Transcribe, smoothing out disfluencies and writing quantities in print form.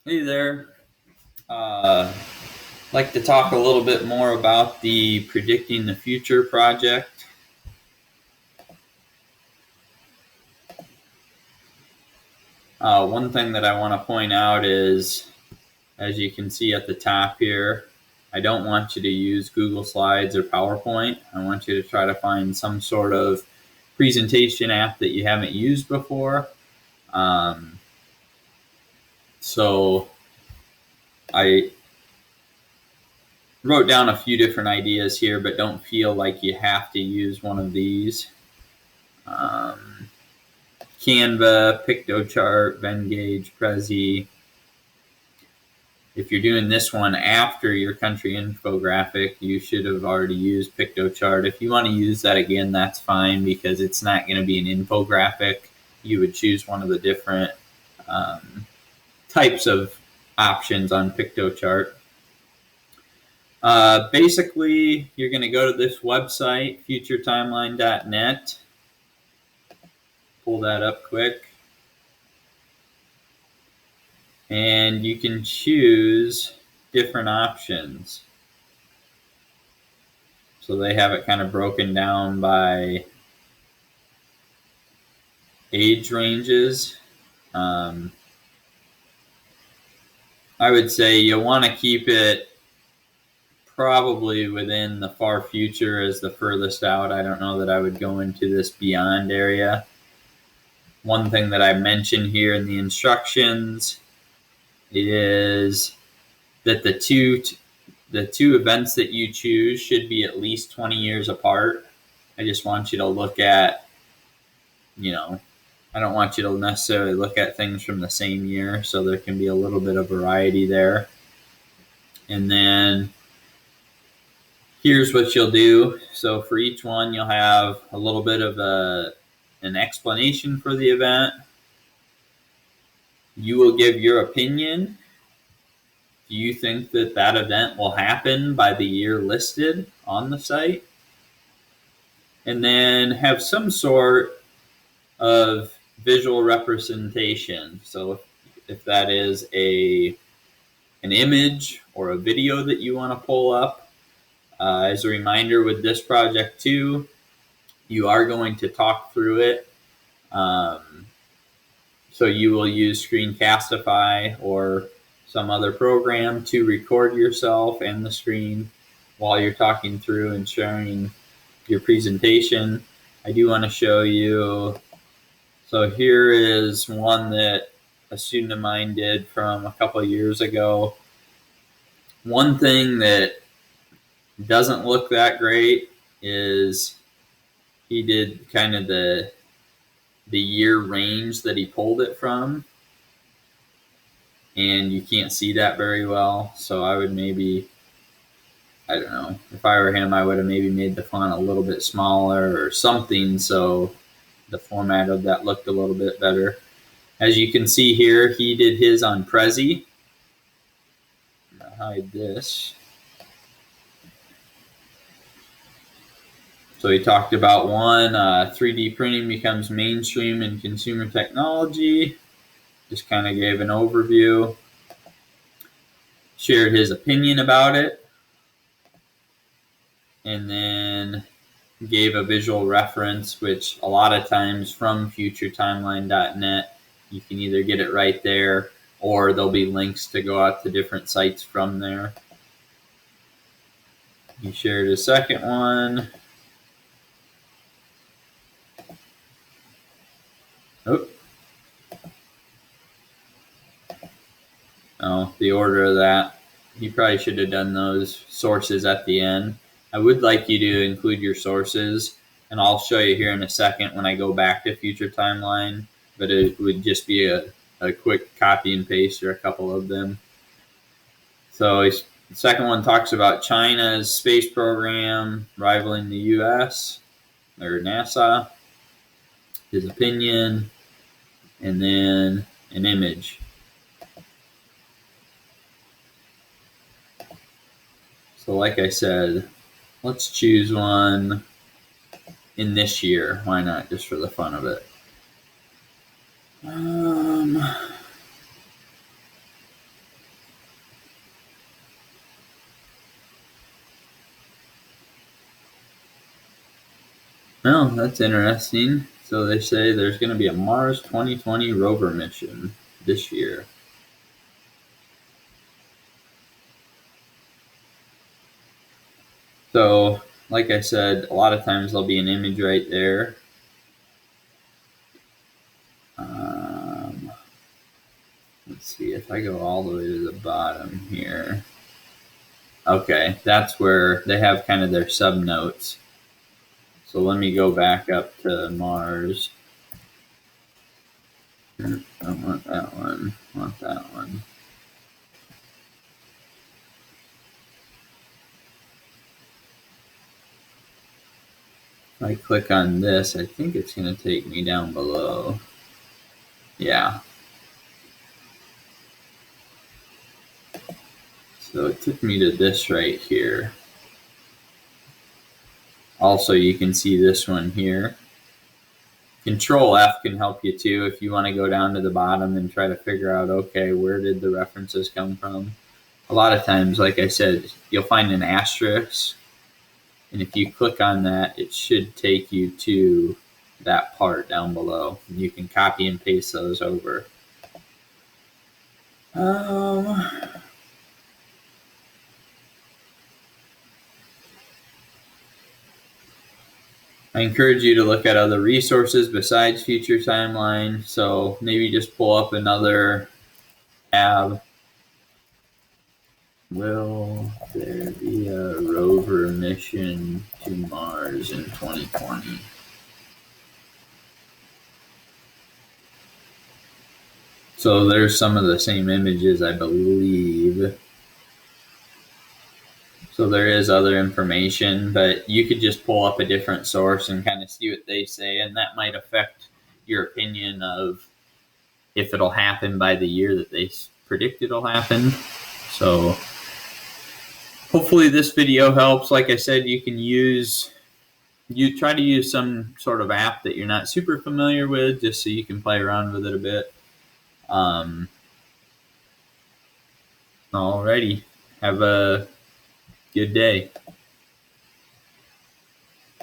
Hey there. Like to talk a little bit more about the Predicting the Future project. One thing that I want to point out is, as you can see at the top here, I don't want you to use Google Slides or PowerPoint. I want you to try to find some sort of presentation app that you haven't used before. So I wrote down a few different ideas here, but don't feel like you have to use one of these. Canva, Piktochart, Venngage, Prezi. If you're doing this one after your country infographic, you should have already used Piktochart. If you want to use that again, that's fine because it's not going to be an infographic. You would choose one of the different types of options on Piktochart. Basically, you're going to go to this website, futuretimeline.net. Pull that up quick. And you can choose different options. So they have it kind of broken down by age ranges. I would say you'll want to keep it probably within the far future as the furthest out. I don't know that I would go into this beyond area. One thing that I mentioned here in the instructions is that the two events that you choose should be at least 20 years apart. I just want you to look at, I don't want you to necessarily look at things from the same year, so there can be a little bit of variety there. And then here's what you'll do. So for each one, you'll have a little bit of an explanation for the event. You will give your opinion. Do you think that that event will happen by the year listed on the site? And then have some sort of visual representation. So if that is an image or a video that you want to pull up, as a reminder with this project too, you are going to talk through it. So you will use Screencastify or some other program to record yourself and the screen while you're talking through and sharing your presentation. I do want to show you. So here is one that a student of mine did from a couple of years ago. One thing that doesn't look that great is he did kind of the year range that he pulled it from, and you can't see that very well. So I would maybe, I don't know, if I were him, I would have maybe made the font a little bit smaller or something so the format of that looked a little bit better. As you can see here, he did his on Prezi. I'll hide this. So he talked about 3D printing becomes mainstream in consumer technology. Just kind of gave an overview. Shared his opinion about it. And then gave a visual reference, which a lot of times from futuretimeline.net, you can either get it right there or there'll be links to go out to different sites from there. He shared a second one. Oh, the order of that. You probably should have done those sources at the end. I would like you to include your sources, and I'll show you here in a second when I go back to Future Timeline, but it would just be a quick copy and paste or a couple of them. So the second one talks about China's space program rivaling the U.S. or NASA, his opinion, and then an image. So like I said, let's choose one in this year. Why not? Just for the fun of it. Well, that's interesting. So they say there's going to be a Mars 2020 rover mission this year. So, like I said, a lot of times there'll be an image right there. Let's see if I go all the way to the bottom here. Okay, that's where they have kind of their sub notes. So let me go back up to Mars. I don't want that one. I want that one. If I click on this, I think it's going to take me down below. Yeah. So it took me to this right here. Also, you can see this one here. Control F can help you too if you want to go down to the bottom and try to figure out, okay, where did the references come from? A lot of times, like I said, you'll find an asterisk, and if you click on that, it should take you to that part down below. You can copy and paste those over. I encourage you to look at other resources besides Future Timeline. So maybe just pull up another tab. Will there be a rover mission to Mars in 2020? So there's some of the same images, I believe. So there is other information, but you could just pull up a different source and kind of see what they say, and that might affect your opinion of if it'll happen by the year that they predict it'll happen. So hopefully this video helps. Like I said, you try to use some sort of app that you're not super familiar with, just so you can play around with it a bit. Alrighty, have a good day.